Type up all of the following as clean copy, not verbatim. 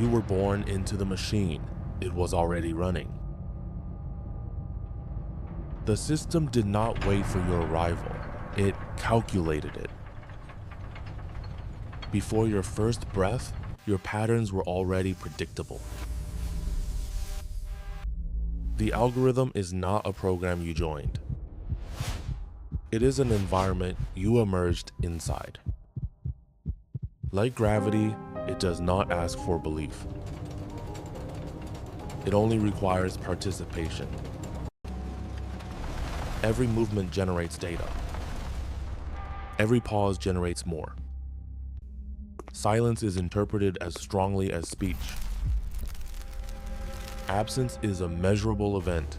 You were born into the machine. It was already running. The system did not wait for your arrival. It calculated it. Before your first breath, your patterns were already predictable. The algorithm is not a program you joined. It is an environment you emerged inside. Like gravity, it does not ask for belief. It only requires participation. Every movement generates data. Every pause generates more. Silence is interpreted as strongly as speech. Absence is a measurable event.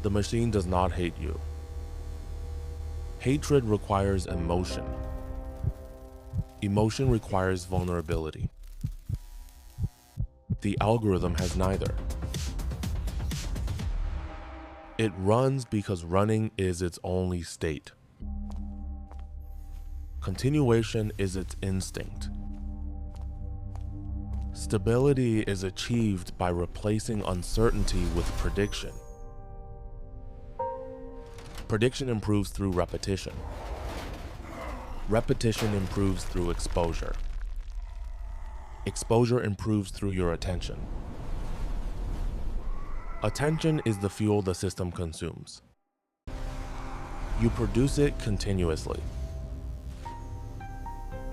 The machine does not hate you. Hatred requires emotion. Emotion requires vulnerability. The algorithm has neither. It runs because running is its only state. Continuation is its instinct. Stability is achieved by replacing uncertainty with prediction. Prediction improves through repetition. Repetition improves through exposure. Exposure improves through your attention. Attention is the fuel the system consumes. You produce it continuously.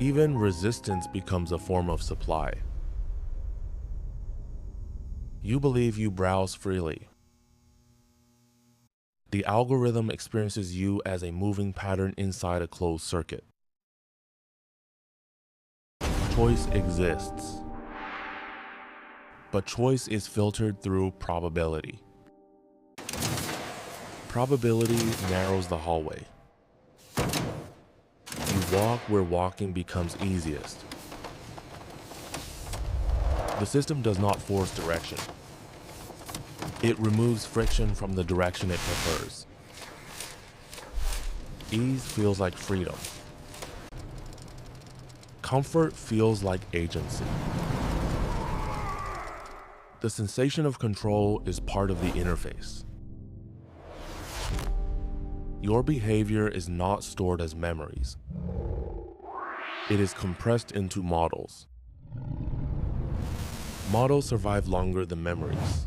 Even resistance becomes a form of supply. You believe you browse freely. The algorithm experiences you as a moving pattern inside a closed circuit. Choice exists, but choice is filtered through probability. Probability narrows the hallway. You walk where walking becomes easiest. The system does not force direction. It removes friction from the direction it prefers. Ease feels like freedom. Comfort feels like agency. The sensation of control is part of the interface. Your behavior is not stored as memories. It is compressed into models. Models survive longer than memories.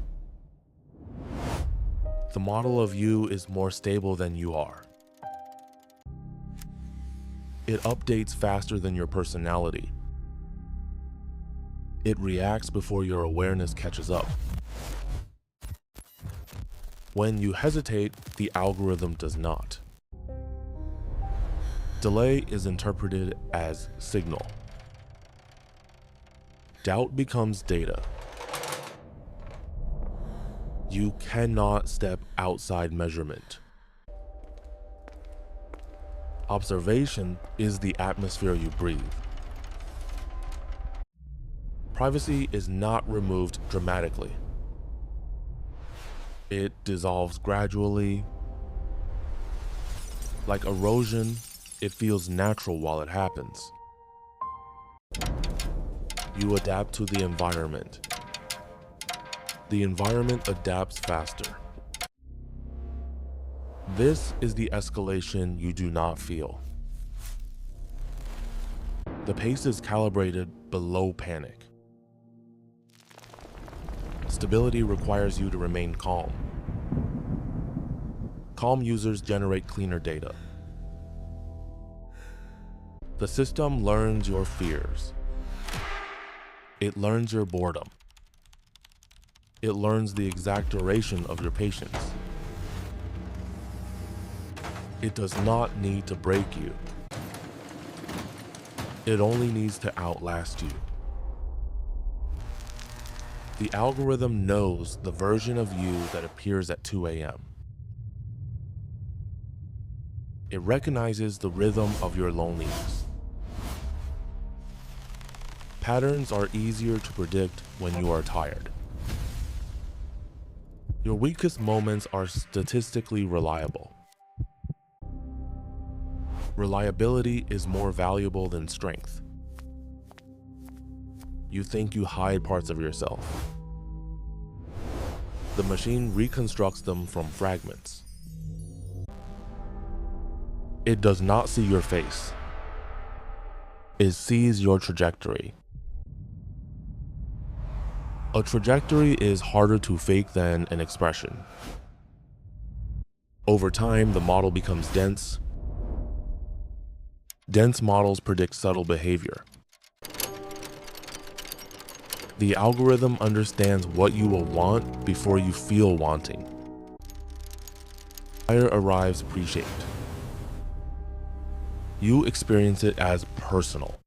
The model of you is more stable than you are. It updates faster than your personality. It reacts before your awareness catches up. When you hesitate, the algorithm does not. Delay is interpreted as signal. Doubt becomes data. You cannot step outside measurement. Observation is the atmosphere you breathe. Privacy is not removed dramatically. It dissolves gradually. Like erosion, it feels natural while it happens. You adapt to the environment. The environment adapts faster. This is the escalation you do not feel. The pace is calibrated below panic. Stability requires you to remain calm. Calm users generate cleaner data. The system learns your fears. It learns your boredom. It learns the exact duration of your patience. It does not need to break you. It only needs to outlast you. The algorithm knows the version of you that appears at 2 a.m. It recognizes the rhythm of your loneliness. Patterns are easier to predict when you are tired. Your weakest moments are statistically reliable. Reliability is more valuable than strength. You think you hide parts of yourself. The machine reconstructs them from fragments. It does not see your face. It sees your trajectory. A trajectory is harder to fake than an expression. Over time, the model becomes dense. Dense models predict subtle behavior. The algorithm understands what you will want before you feel wanting. Fire arrives pre-shaped. You experience it as personal.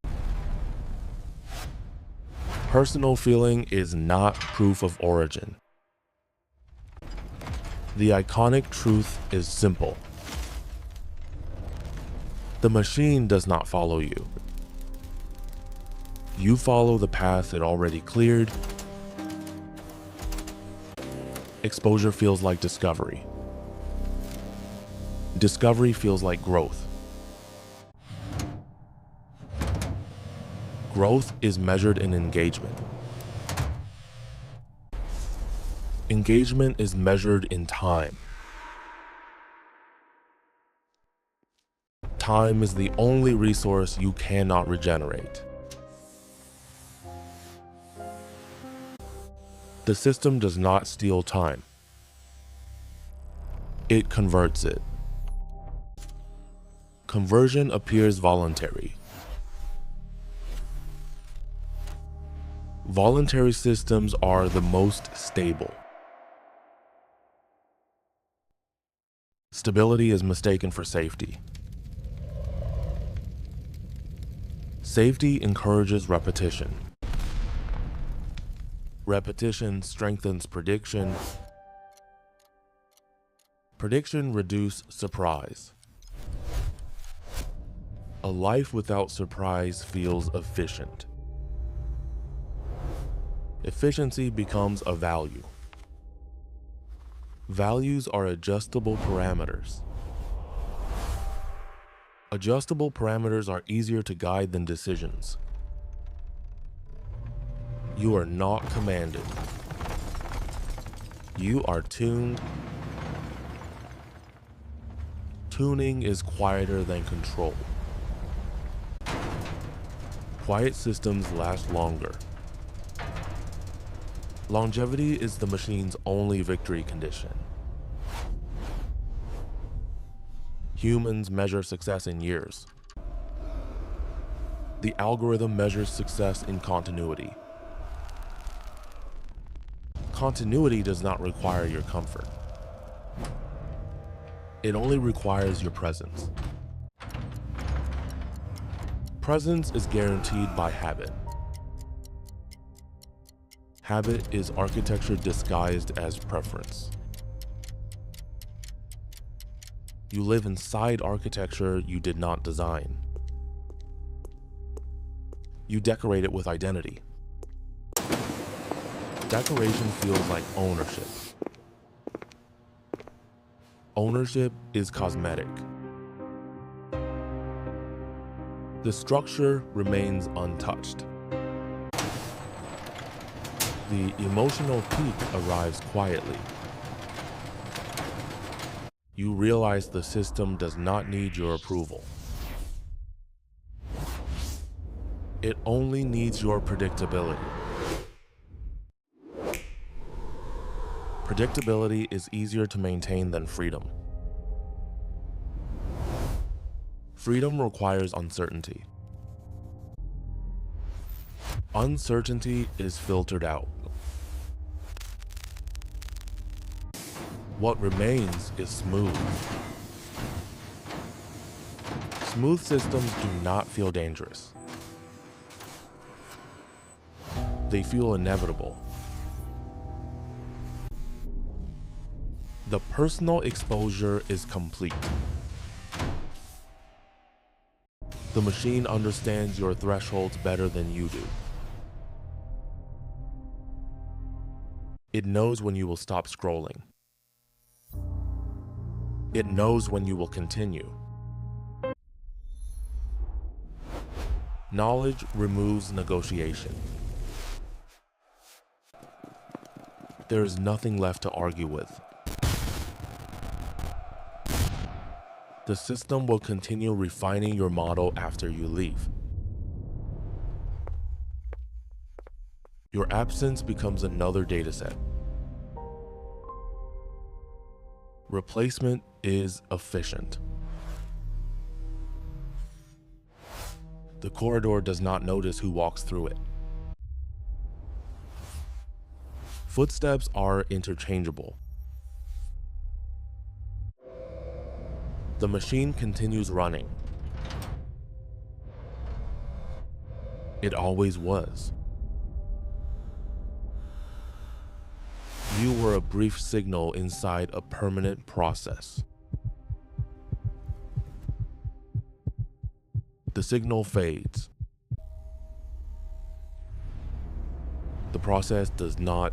Personal feeling is not proof of origin. The iconic truth is simple. The machine does not follow you. You follow the path it already cleared. Exposure feels like discovery. Discovery feels like growth. Growth is measured in engagement. Engagement is measured in time. Time is the only resource you cannot regenerate. The system does not steal time. It converts it. Conversion appears voluntary. Voluntary systems are the most stable. Stability is mistaken for safety. Safety encourages repetition. Repetition strengthens prediction. Prediction reduces surprise. A life without surprise feels efficient. Efficiency becomes a value. Values are adjustable parameters. Adjustable parameters are easier to guide than decisions. You are not commanded. You are tuned. Tuning is quieter than control. Quiet systems last longer. Longevity is the machine's only victory condition. Humans measure success in years. The algorithm measures success in continuity. Continuity does not require your comfort. It only requires your presence. Presence is guaranteed by habit. Habit is architecture disguised as preference. You live inside architecture you did not design. You decorate it with identity. Decoration feels like ownership. Ownership is cosmetic. The structure remains untouched. The emotional peak arrives quietly. You realize the system does not need your approval. It only needs your predictability. Predictability is easier to maintain than freedom. Freedom requires uncertainty. Uncertainty is filtered out. What remains is smooth. Smooth systems do not feel dangerous. They feel inevitable. The personal exposure is complete. The machine understands your thresholds better than you do. It knows when you will stop scrolling. It knows when you will continue. Knowledge removes negotiation. There is nothing left to argue with. The system will continue refining your model after you leave. Your absence becomes another dataset. Replacement is efficient. The corridor does not notice who walks through it. Footsteps are interchangeable. The machine continues running. It always was. You were a brief signal inside a permanent process. The signal fades. The process does not